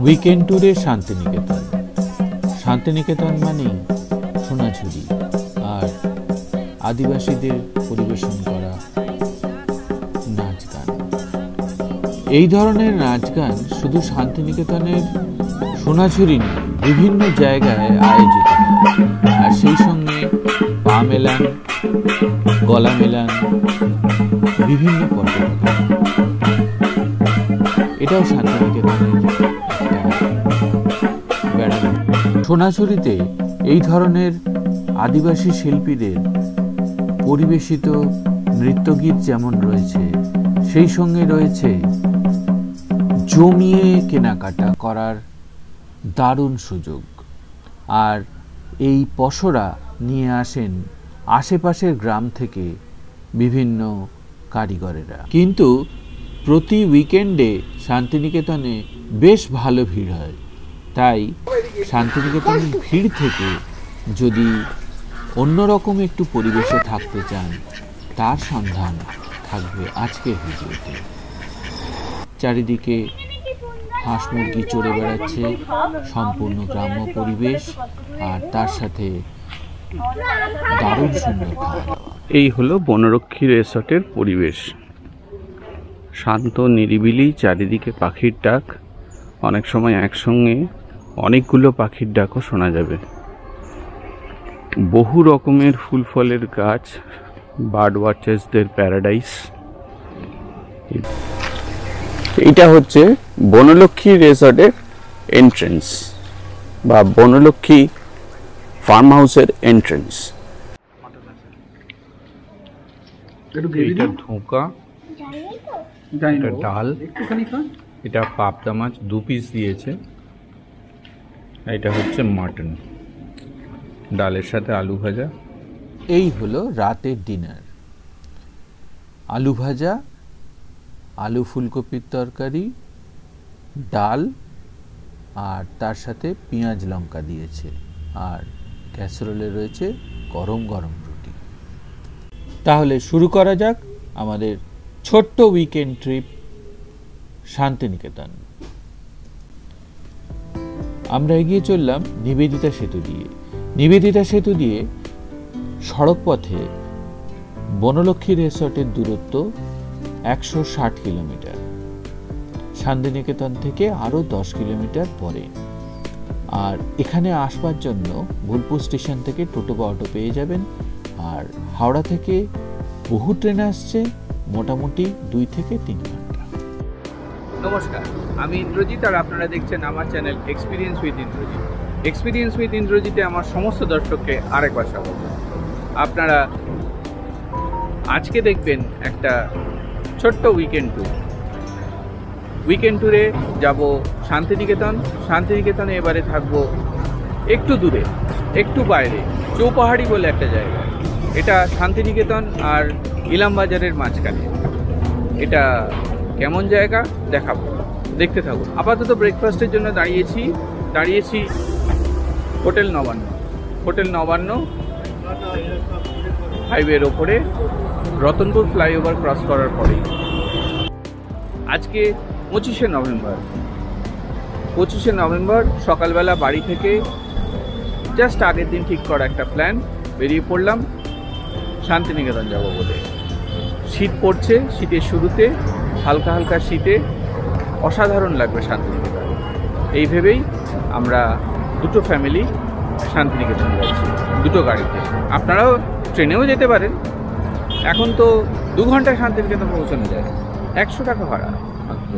Weekend ট্যুরে শান্তিনিকেতন। শান্তিনিকেতন মানেই সোনাঝুরি আর আদিবাসীদের পরিবেশন করা নাচ গান। এই ধরনের নাচ গান শুধু শান্তিনিকেতনের সোনাঝুরি নয়, বিভিন্ন জায়গায় আয়োজিত হয়। আর সেই সঙ্গে পা মেলান, গলা মেলান বিভিন্ন পর্যটন। এটাও শান্তিনিকেতনের একটা বেড়ানো। সোনাঝুরিতে এই ধরনের আদিবাসী শিল্পীদের পরিবেশিত নৃত্যগীত যেমন রয়েছে, সেই সঙ্গে রয়েছে জমিয়ে কেনাকাটা করার দারুণ সুযোগ। আর এই পসরা নিয়ে আসেন আশেপাশের গ্রাম থেকে বিভিন্ন কারিগরেরা। কিন্তু প্রতি উইকেন্ডে শান্তিনিকেতনে বেশ ভালো ভিড় হয়। তাই শান্তিনিকেতনের ভিড় থেকে যদি অন্যরকম একটু পরিবেশে থাকতে চান, তার সন্ধান থাকবে আজকের ভিডিওতে। চারিদিকে হাঁস মুরগি চড়ে বেড়াচ্ছে, সম্পূর্ণ গ্রাম্য পরিবেশ, আর তার সাথে দারুণ সুন্দর খাওয়া দাওয়া। এই হলো বনরক্ষী রিসর্টের পরিবেশ। শান্ত নিরিবিলি, চারিদিকে পাখির ডাক। অনেক সময় একসঙ্গে অনেকগুলো পাখির ডাকও শোনা যাবে। বহু রকমের ফুল ফলের গাছ, বার্ড ওয়াচার্সদের প্যারাডাইস। এটা হচ্ছে বনলক্ষ্মী রিসর্টের এন্ট্রেন্স বা বনলক্ষ্মী ফার্ম হাউসের এন্ট্রেন্স। এটা ধোঁকা, এটা ডাল, এটা পাবদা মাছ 2 পিস দিয়েছে, এটা হচ্ছে মাটন, ডালের সাথে আলু ভাজা। এই হলো রাতের ডিনার। আলু ভাজা, আলু ফুলকপির তরকারি, ডাল, আর তার সাথে পেঁয়াজ লঙ্কা দিয়েছে, আর ক্যাসারোলে রয়েছে গরম গরম রুটি। তাহলে শুরু করা যাক আমাদের ছোট্ট উইকেন্ড ট্রিপ শান্তিনিকেতন। আমরা এগিয়ে চললাম নিবেদিতা সেতু দিয়ে। নিবেদিতা সেতু দিয়ে সড়ক পথে বনলক্ষ্মী রিসর্টের দূরত্ব 160 কিলোমিটার। শান্তিনিকেতন থেকে আরও 10 কিলোমিটার পরে। আর এখানে আসবার জন্য বোলপুর স্টেশন থেকে টোটো বা অটো পেয়ে যাবেন। আর হাওড়া থেকে বহু ট্রেন আসছে, মোটামুটি 2 থেকে 3 ঘন্টা। নমস্কার, আমি ইন্দ্রজিৎ, আর আপনারা দেখছেন আমার channel experience with Indrajit. Experience with ইন্দ্রজিতে আমার সমস্ত দর্শককে আরেকবার স্বাগত। আপনারা আজকে দেখবেন একটা ছোট্ট উইকেন্ড ট্যুর। উইকেন্ড ট্যুরে যাব শান্তিনিকেতন। শান্তিনিকেতনে এবারে থাকবো একটু দূরে, একটু বাইরে, চৌপাহাড়ি বলে একটা জায়গা। এটা শান্তিনিকেতন আর ইলামবাজারের মাঝখানে। এটা কেমন জায়গা দেখাবো, দেখতে থাকুন। আপাতত ব্রেকফাস্টের জন্য দাঁড়িয়েছি হোটেল নবান্ন। হোটেল নবান্ন হাইওয়ের ওপরে, রতনপুর ফ্লাইওভার ক্রস করার পরেই। আজকে 25শে নভেম্বর সকালবেলা বাড়ি থেকে জাস্ট আগের দিন ঠিক করা একটা প্ল্যান, বেরিয়ে পড়লাম শান্তিনিকেতন যাব বলে। শীত পড়ছে, শীতের শুরুতে হালকা হালকা শীতে অসাধারণ লাগবে শান্তিনিকেতন। এই ভেবেই আমরা দুটো ফ্যামিলি শান্তিনিকেতন যাচ্ছি, দুটো গাড়িতে। আপনারাও ট্রেনেও যেতে পারেন। এখন তো 2 ঘন্টায় শান্তিনিকেতন পৌঁছানো যায়, 100 টাকা ভাড়া মাত্র।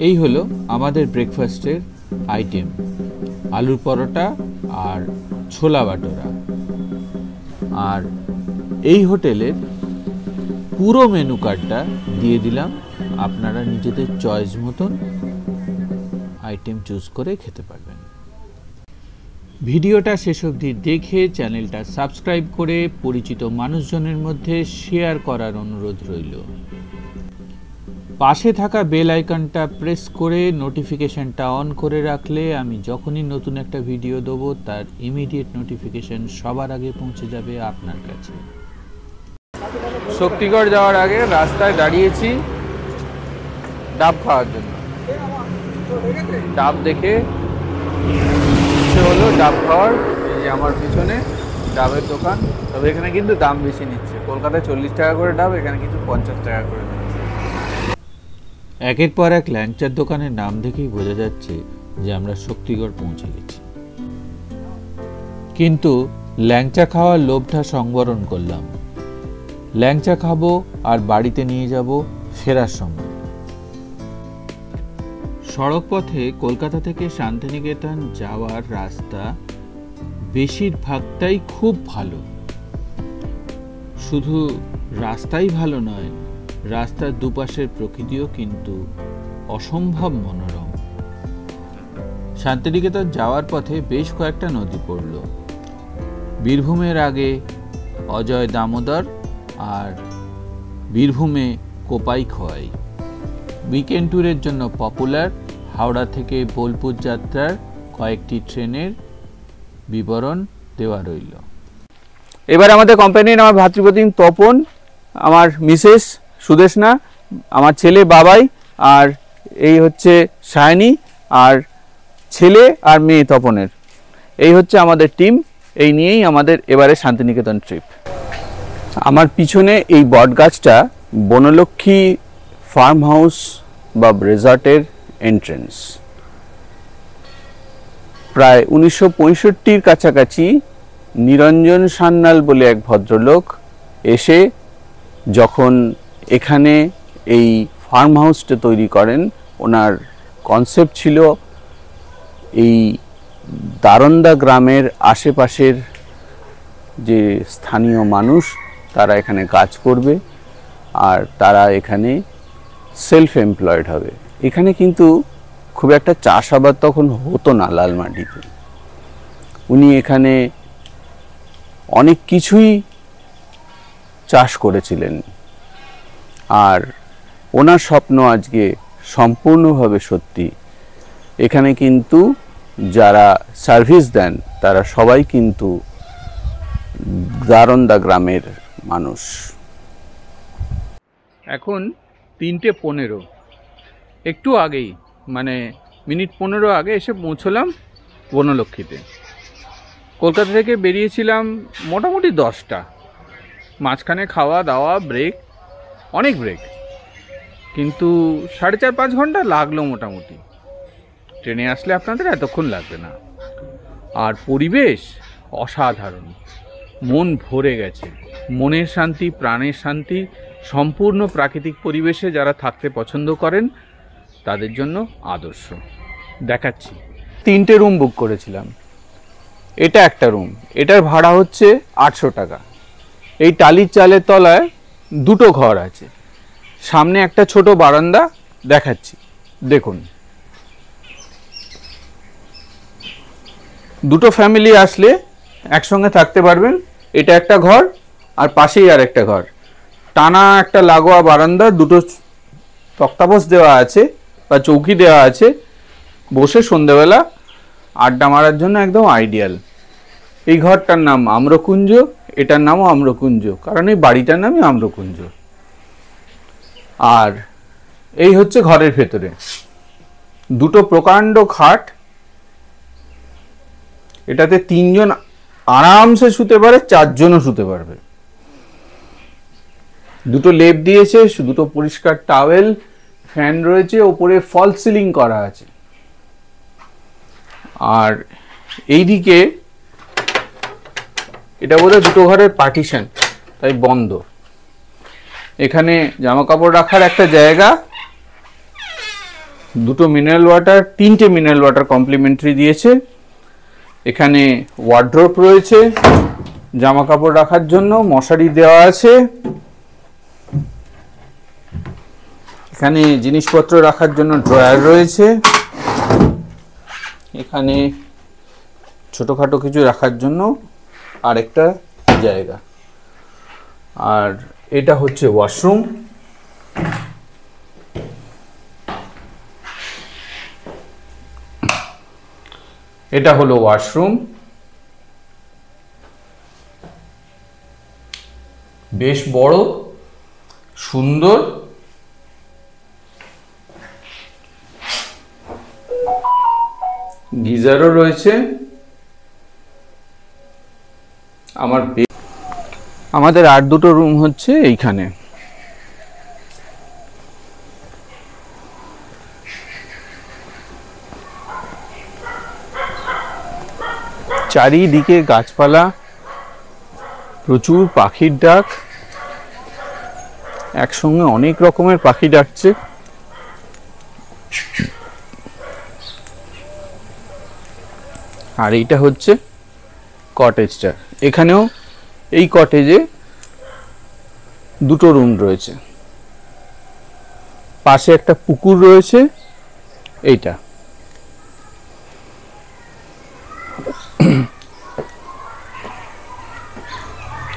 এই হলো আমাদের ব্রেকফাস্টের আইটেম, আলুর পরোটা আর ছোলা বাটোরা। আর এই হোটেলের পুরো মেনু কার্ডটা দিয়ে দিলাম, আপনারা নিজেদের চয়েস মতন আইটেম চুজ করে খেতে পারবেন। ভিডিওটা শেষ অবধি দেখে চ্যানেলটা সাবস্ক্রাইব করে পরিচিত মানুষজনের মধ্যে শেয়ার করার অনুরোধ রইল। পাশে থাকা বেল আইকনটা প্রেস করে নোটিফিকেশনটা অন করে রাখলে আমি যখনই নতুন একটা ভিডিও দেবো তার ইমিডিয়েট নোটিফিকেশন সবার আগে পৌঁছে যাবে আপনার কাছে। শক্তিগড় যাওয়ার আগে রাস্তায় দাঁড়িয়েছি ডাব খাওয়ার জন্য। ডাব দেখে ইচ্ছে হলো ডাব খাওয়ার। এই যে আমার পিছনে ডাবের দোকান, তবে এখানে কিন্তু দাম বেশি নিচ্ছে। কলকাতায় 40 টাকা করে ডাব, এখানে কিন্তু 50 টাকা করে নিচ্ছে। একের পর এক ল্যাংচার দোকানের নাম দেখেই বোঝা যাচ্ছে যে আমরা শক্তিগড় পৌঁছে গেছি। কিন্তু ল্যাংচা খাওয়ার লোভটা সংবরণ করলাম। ল্যাংচা খাবো আর বাড়িতে নিয়ে যাব ফেরার সময়। সড়ক পথে কলকাতা থেকে শান্তিনিকেতন যাওয়ার রাস্তা বেশিরভাগটাই খুব ভালো। শুধু রাস্তাই ভালো নয়, রাস্তার দুপাশের প্রকৃতিও কিন্তু অসম্ভব মনোরম। শান্তিনিকেতন যাওয়ার পথে বেশ কয়েকটা নদী পড়ল। বীরভূমের আগে অজয় দামোদর আর বীরভূমে কোপাই খোয়াই। উইকেন্ড ট্যুরের জন্য পপুলার হাওড়া থেকে বোলপুর যাত্রার কয়েকটি ট্রেনের বিবরণ দেওয়া রইল। এবার আমাদের কোম্পানির আমার ভাতৃপ্রতিম তপন, আমার মিসেস সুদেশনা, আমার ছেলে বাবাই, আর এই হচ্ছে সায়নী, আর ছেলে আর মেয়ে তপনের। এই হচ্ছে আমাদের টিম। এই নিয়েই আমাদের এবারে শান্তিনিকেতন ট্রিপ। আমার পিছনে এই বট গাছটা বনলক্ষ্মী ফার্ম হাউস বা রিসর্টের এন্ট্রেন্স। প্রায় 1965-র কাছাকাছি নিরঞ্জন সান্যাল বলে এক ভদ্রলোক এসে যখন এখানে এই ফার্ম হাউসটা তৈরি করেন, ওনার কনসেপ্ট ছিল এই দারন্দা গ্রামের আশেপাশের যে স্থানীয় মানুষ তারা এখানে কাজ করবে আর তারা এখানে সেলফ এমপ্লয়েড হবে। এখানে কিন্তু খুব একটা চাষাবাদ তখন হতো না লালমাটিতে। উনি এখানে অনেক কিছুই চাষ করেছিলেন আর ওনার স্বপ্ন আজকে সম্পূর্ণভাবে সত্যি। এখানে কিন্তু যারা সার্ভিস দেন তারা সবাই কিন্তু দারন্দা গ্রামের মানুষ। এখন 3:15, একটু আগেই, মানে মিনিট 15 আগে এসে পৌঁছলাম বনলক্ষ্মীতে। কলকাতা থেকে বেরিয়েছিলাম মোটামুটি 10টা। মাঝখানে খাওয়া দাওয়া ব্রেক, অনেক ব্রেক, কিন্তু 4.5-5 ঘন্টা লাগলো মোটামুটি। ট্রেনে আসলে আপনাদের এতক্ষণ লাগবে না। আর পরিবেশ অসাধারণ, মন ভরে গেছে। মনের শান্তি, প্রাণের শান্তি, সম্পূর্ণ প্রাকৃতিক পরিবেশে যারা থাকতে পছন্দ করেন তাদের জন্য আদর্শ। দেখাচ্ছি, 3টে রুম বুক করেছিলাম। এটা একটা রুম, এটার ভাড়া হচ্ছে 800 টাকা। এই টালির চালের তলায় 2টো ঘর আছে, সামনে একটা ছোট বারান্দা। দেখাচ্ছি, দেখুন। 2টো ফ্যামিলি আসলে একসঙ্গে থাকতে পারবেন। এটা একটা ঘর আর পাশেই আর একটা ঘর, টানা একটা লাগোয়া বারান্দা, 2টো তক্তাপোষ দেওয়া আছে বা চৌকি দেওয়া আছে। বসে সন্ধ্যেবেলা আড্ডা মারার জন্য একদম আইডিয়াল। এই ঘরটার নাম আম্রকুঞ্জ, এটার নামও আম্রকুঞ্জ, কারণ এই বাড়িটার নামই আম্রকুঞ্জ। আর এই হচ্ছে ঘরের ভেতরে 2টো প্রকাণ্ড খাট। এটাতে 3 জন আরামসে শুতে পারে, 4 জনও শুতে পারবে। 2টো লেপ দিয়েছে, 2টো পরিষ্কার টাওয়েল, ফ্যান রয়েছে, ওপরে ফল সিলিং করা আছে। আর এইদিকে এটা বোধহয় 2টো ঘরের পার্টিশন, তাই বন্ধ। এখানে জামা কাপড় রাখার একটা জায়গা, 2টো মিনারেল ওয়াটার, 3টে মিনারেল ওয়াটার কমপ্লিমেন্টারি দিয়েছে। এখানে ওয়ার্ড্রোপ রয়েছে জামা কাপড় রাখার জন্য, মশারি দেওয়া আছে। এখানে জিনিসপত্র রাখার জন্য ড্রয়ার রয়েছে। এখানে ছোটখাটো কিছু রাখার জন্য আরেকটা জায়গা। আর এটা হচ্ছে ওয়াশরুম। এটা হলো ওয়াশরুম। বেশ বড়, সুন্দর, গিজারও রয়েছে। আমাদের আর দুটো রুম হচ্ছে এইখানে। চারিদিকে গাছপালা, প্রচুর পাখির ডাক, একসঙ্গে অনেক রকমের পাখি ডাকছে। আর এইটা হচ্ছে কটেজটা। এখানেও এই কটেজে দুটো রুম রয়েছে, পাশে একটা পুকুর রয়েছে। এইটা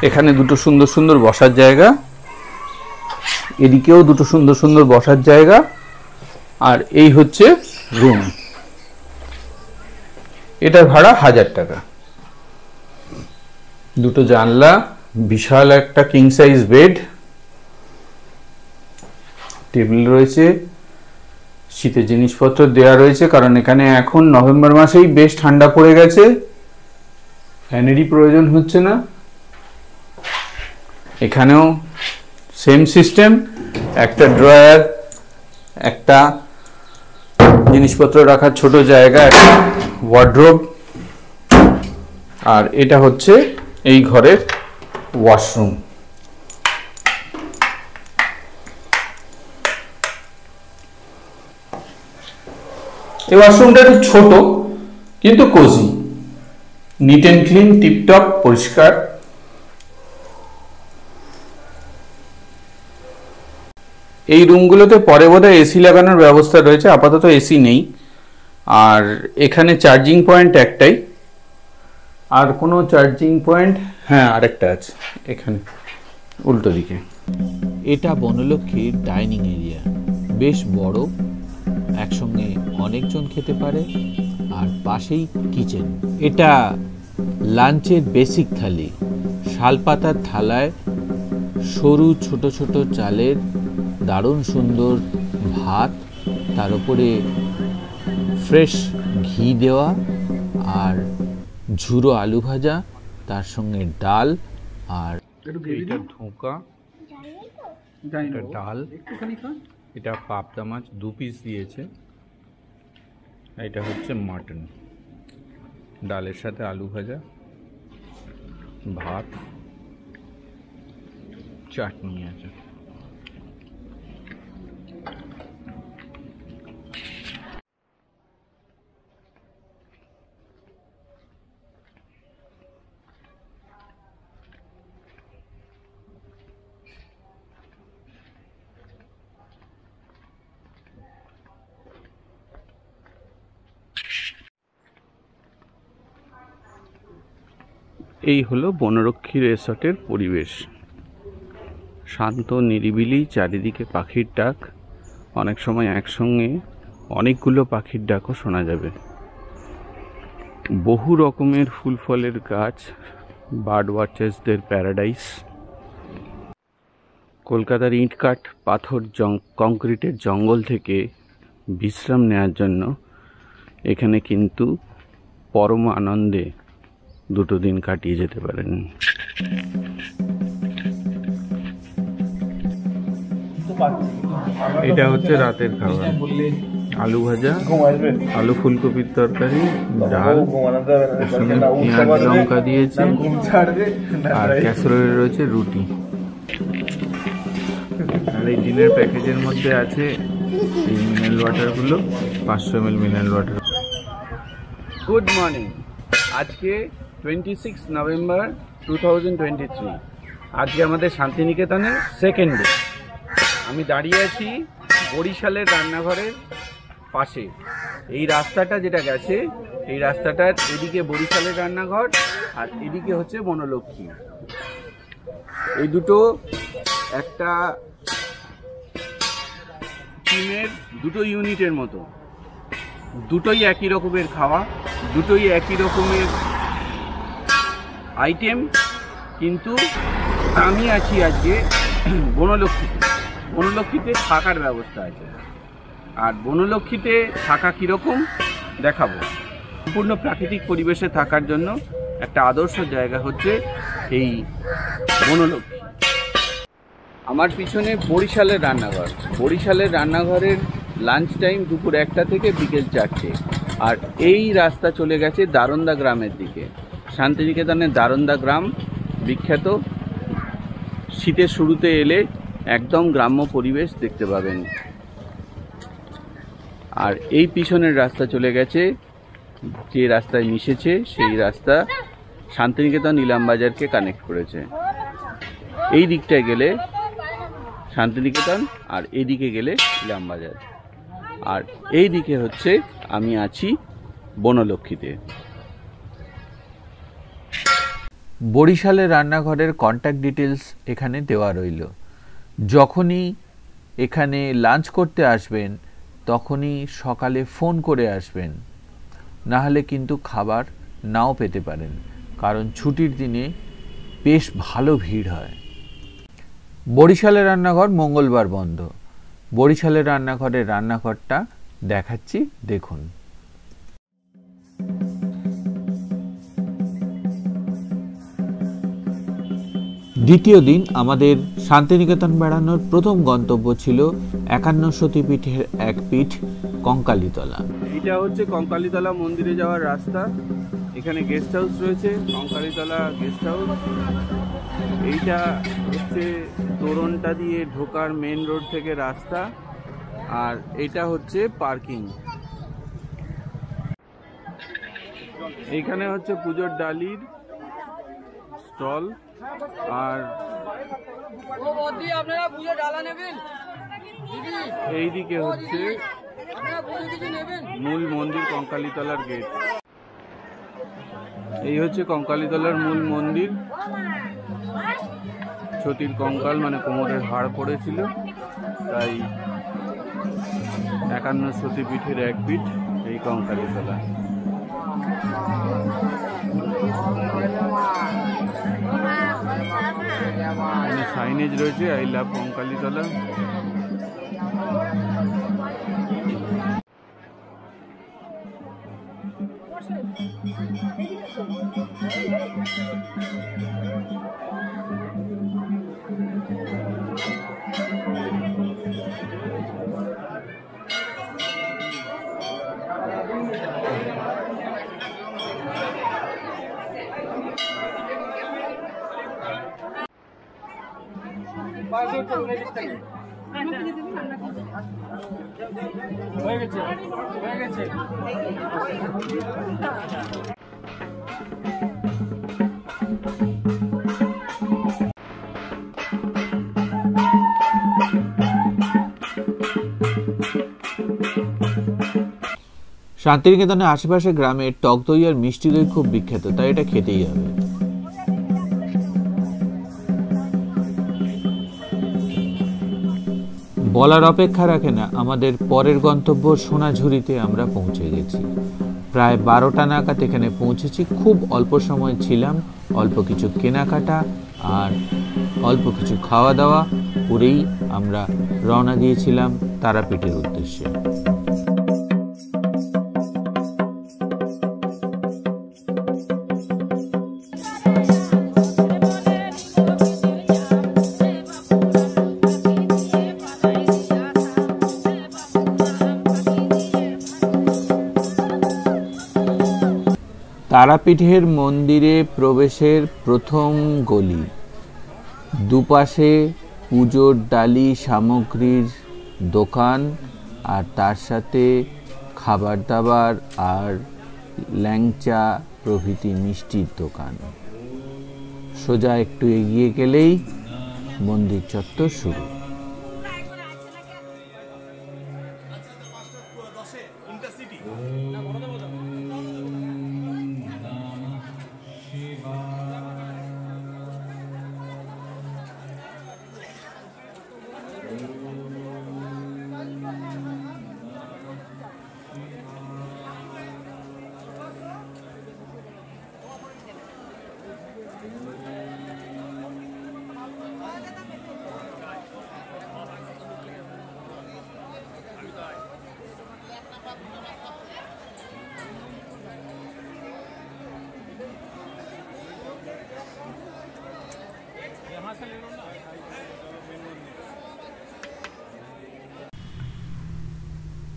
এখানে দুটো সুন্দর সুন্দর বসার জায়গা, এদিকেও দুটো সুন্দর সুন্দর বসার জায়গা। আর এই হচ্ছে রুম। এটার ভাড়া 1000 টাকা। দুটো জানলা, বিশাল একটা কিং সাইজ বেড, টেবিল রয়েছে, শীতের জিনিসপত্র দেয়া রয়েছে, কারণ এখানে এখন নভেম্বর মাসেই বেশ ঠান্ডা পড়ে গেছে, ফ্যানেরই প্রয়োজন হচ্ছে না। এখানেও সেম সিস্টেম, একটা ড্রয়ার, একটা জিনিসপত্র রাখার ছোট জায়গা, একটা ওয়ার্ড্রোব। আর এটা হচ্ছে এই ঘরের ওয়াশরুম। এই ওয়াশরুমটা একটু ছোট কিন্তু cozy, neat and clean, tiptop, পরিষ্কার। এই রুমগুলোতে পরে বোধহয় এসি লাগানোর ব্যবস্থা রয়েছে, আপাতত এসি নেই। আর এখানে চার্জিং পয়েন্ট একটাই, আর কোনো চার্জিং পয়েন্ট, হ্যাঁ আরেকটা আছে এখানে উল্টো দিকে। এটা বনলক্ষ্মীর ডাইনিং এরিয়া, বেশ বড়, একসঙ্গে অনেকজন খেতে পারে। আর পাশেই কিচেন। এটা লাঞ্চের বেসিক থালি, শালপাতার থালায় সরু ছোট ছোট চালের দারুণ সুন্দর ভাত, তার উপরে ফ্রেশ ঘি দেওয়া, আর ঝুরো আলু ভাজা, তার সঙ্গে ডাল। আর এটা ধোঁকা, এটা ডাল, এটা পাবদা মাছ 2 পিস দিয়েছে। এটা হচ্ছে মাটন, ডালের সাথে আলু ভাজা, ভাত, চাটনি আছে। এই হলো বনরক্ষী রিসর্টের পরিবেশ। শান্ত, নিরিবিলি, চারিদিকে পাখির ডাক, অনেক সময় একসঙ্গে অনেকগুলো পাখির ডাকও শোনা যাবে। বহু রকমের ফুল ফলের গাছ, বার্ড ওয়াচার্সদের প্যারাডাইস। কলকাতার ইটকাঠ, পাথর, কংক্রিটের জঙ্গল থেকে বিশ্রাম নেওয়ার জন্য এখানে কিন্তু পরম আনন্দে 2 দিন কাটিয়ে যেতে পারেন। এটা হচ্ছে রাতের খাবার, আলু ভাজা, আলু ফুলকপির তরকারি, ডাল, পেঁয়াজ লঙ্কা দিয়েছে, আর ক্যাসারোলে রয়েছে রুটি। আর এই ডিনের প্যাকেজের মধ্যে আছে এই মিনারেল ওয়াটারগুলো, 500 ml mineral water. Good morning. আজকে 26 নভেম্বর 2023। আজকে আমাদের শান্তিনিকেতনের সেকেন্ড ডে। আমি দাঁড়িয়ে আছি বরিশালের রান্নাঘরের পাশে। এই রাস্তাটা যেটা গেছে, এই রাস্তাটার এদিকে বরিশালের রান্নাঘর, আর এদিকে হচ্ছে বনলক্ষ্মী। এই দুটো একটা টিমের, দুটো ইউনিটের মতো। দুটোই একই রকমের খাওয়া, দুটোই একই রকমের আইটেম, কিন্তু আমি আছি আজকে বনলক্ষ্মীতে। বনলক্ষ্মীতে থাকার ব্যবস্থা আছে, আর বনলক্ষ্মীতে থাকা কীরকম দেখাবো। সম্পূর্ণ প্রাকৃতিক পরিবেশে থাকার জন্য একটা আদর্শ জায়গা হচ্ছে এই বনলক্ষ্মী। আমার পিছনে বরিশালের রান্নাঘর। বরিশালের রান্নাঘরের লাঞ্চ টাইম দুপুর 1টা থেকে বিকেল 4টে। আর এই রাস্তা চলে গেছে দারোন্দা গ্রামের দিকে। শান্তিনিকেতনের দারোন্দা গ্রাম বিখ্যাত। শীতের শুরুতে এলে একদম গ্রাম্য পরিবেশ দেখতে পাবেন। আর এই পিছনের রাস্তা চলে গেছে, যে রাস্তায় মিশেছে সেই রাস্তা শান্তিনিকেতন ইলামবাজারকে কানেক্ট করেছে। এই দিকটায় গেলে শান্তিনিকেতন, আর এদিকে গেলে ইলামবাজার। আর এই দিকে হচ্ছে আমি আছি বনলক্ষ্মীতে। বরিশালের রান্নাঘরের কন্ট্যাক্ট ডিটেলস এখানে দেওয়া রইল। যখনই এখানে লাঞ্চ করতে আসবেন তখনই সকালে ফোন করে আসবেন, না হলে কিন্তু খাবার নাও পেতে পারেন, কারণ ছুটির দিনে বেশ ভালো ভিড় হয়। বরিশালের রান্নাঘর মঙ্গলবার বন্ধ। বরিশালের রান্নাঘরের রান্নাঘরটা দেখাচ্ছি, দেখুন। দ্বিতীয় দিন আমাদের শান্তিনিকেতন বেড়ানোর প্রথম গন্তব্য ছিল 51 সতীপীঠের এক পীঠ কঙ্কালীতলা। এটা হচ্ছে কঙ্কালীতলা মন্দিরে যাওয়ার রাস্তা। এখানে গেস্ট হাউস রয়েছে, কঙ্কালীতলা গেস্ট হাউস। এইটা হচ্ছে তোরণটা দিয়ে ঢোকার মেন রোড থেকে রাস্তা, আর এটা হচ্ছে পার্কিং। এইখানে হচ্ছে পুজোর ডালির স্টল, আর এইদিকে হচ্ছে মূল মন্দির কঙ্কালীতলার গেট। এই হচ্ছে কঙ্কালীতলার মূল মন্দির। সতীর কঙ্কাল মানে কোমরের হাড় পড়েছিল, তাই 51 সতীপীঠের এক পীঠ এই কঙ্কালীতলা। এখানে সাইনেজ রয়েছে, আই লাভ কঙ্কালীতলা। হয়ে গেছে। শান্তিনিকেতনের আশেপাশে গ্রামের টক দই আর মিষ্টি দই খুব বিখ্যাত, তাই এটা খেতেই হবে। বলার অপেক্ষা রাখে না, আমাদের পরের গন্তব্য সোনাঝুরিতে আমরা পৌঁছে গেছি। প্রায় 12টা নাগাদ এখানে পৌঁছেছি। খুব অল্প সময় ছিলাম, অল্প কিছু কেনাকাটা আর অল্প কিছু খাওয়া দাওয়া করেই আমরা রওনা দিয়েছিলাম তারাপীঠের উদ্দেশ্যে। তারাপীঠের মন্দিরে প্রবেশের প্রথম গলি, দুপাশে পুজোর ডালি সামগ্রীর দোকান, আর তার সাথে খাবার দাবার আর ল্যাংচা প্রভৃতি মিষ্টির দোকান। সোজা একটু এগিয়ে গেলেই মন্দির চত্বর শুরু।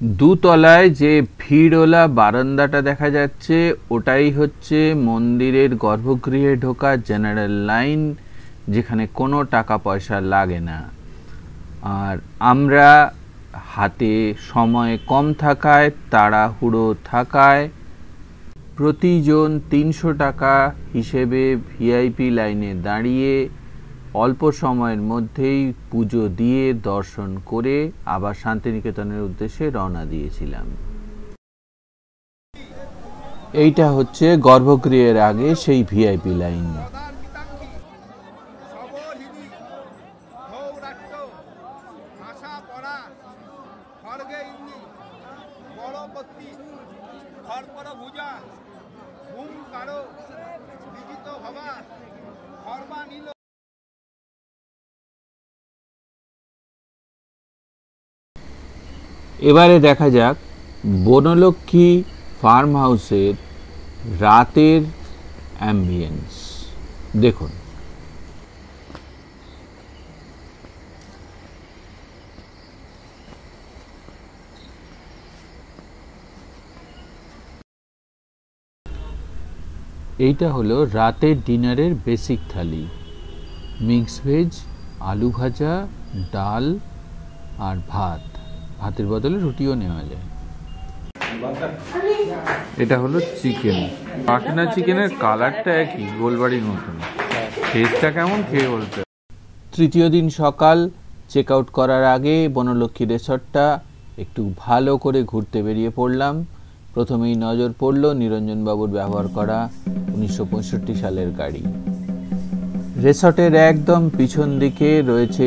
দুতলায় যে ভিড়ওয়ালা বারান্দাটা দেখা যাচ্ছে ওটাই হচ্ছে মন্দিরের গর্ভগৃহে ঢোকা জেনারেল লাইন, যেখানে কোনো টাকা পয়সা লাগে না। আর আমরা হাতে সময় কম থাকায়, তাড়াহুড়ো থাকায় প্রতিজন 300 টাকা হিসেবে ভিআইপি লাইনে দাঁড়িয়ে অল্প সময়ের মধ্যেই পুজো দিয়ে দর্শন করে আবার শান্তিনিকেতনের উদ্দেশ্যে রওনা দিয়েছিলাম। এইটা হচ্ছে গর্ভগৃহের আগে সেই ভিআইপি লাইন। এবারে দেখা যাক বনলক্ষ্মী ফার্ম হাউসের রাতের অ্যাম্বিয়েন্স। দেখুন, এইটা হলো রাতের ডিনারের বেসিক থালি। মিক্স ভেজ, আলু ভাজা, ডাল আর ভাত। ভাতের বদলে রুটিও নেওয়া যায়। এটা হলো চিকেন। পাটনা চিকেনের কালারটা একই, গোলবাড়ির মতন। টেস্টটা কেমন খেয়ে বলতে। তৃতীয় দিন সকাল চেক আউট করার আগে বনলক্ষ্মী রিসর্টটা একটু ভালো করে ঘুরতে বেরিয়ে পড়লাম। প্রথমেই নজর পড়ল নিরঞ্জনবাবুর ব্যবহার করা 1965 সালের গাড়ি। রিসর্টের একদম পিছন দিকে রয়েছে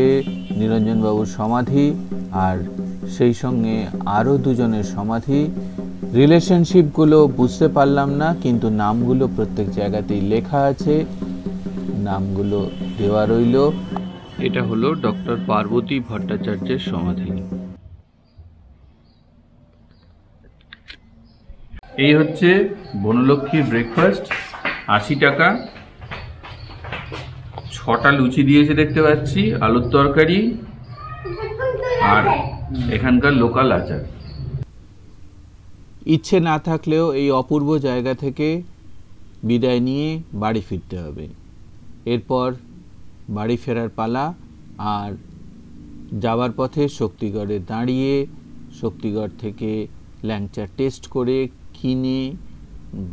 নিরঞ্জনবাবুর সমাধি, আর সেই সঙ্গে আরও দুজনের সমাধি। রিলেশনশিপগুলো বুঝতে পারলাম না, কিন্তু নামগুলো প্রত্যেক জায়গাতেই লেখা আছে, নামগুলো দেওয়া রইল। এটা হলো ডক্টর পার্বতী ভট্টাচার্যের সমাধি। এই হচ্ছে বনলক্ষ্মীর ব্রেকফাস্ট, 80 টাকা। 6টা লুচি দিয়েছে দেখতে পাচ্ছি, আলুর তরকারি আর এখানকার লোকাল আচার। ইচ্ছে না থাকলেও এই অপূর্ব জায়গা থেকে বিদায় নিয়ে বাড়ি ফিরতে হবে। এরপর বাড়ি ফেরার পালা। আর যাওয়ার পথে শক্তিগড়ে দাঁড়িয়ে শক্তিগড় থেকে ল্যাংচা টেস্ট করে কিনে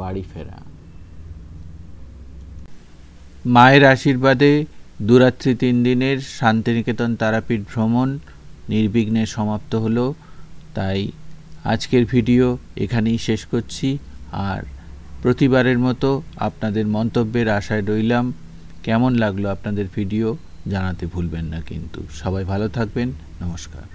বাড়ি ফেরা। মায়ের আশীর্বাদে দুরাত্রি 3 দিনের শান্তিনিকেতন তারাপীঠ ভ্রমণ নির্বিঘ্নে সমাপ্ত হলো। তাই আজকের ভিডিও এখানেই শেষ করছি। আর প্রতিবারের মতো আপনাদের মন্তব্যের আশায় রইলাম। কেমন লাগলো আপনাদের ভিডিও জানাতে ভুলবেন না কিন্তু। সবাই ভালো থাকবেন। নমস্কার।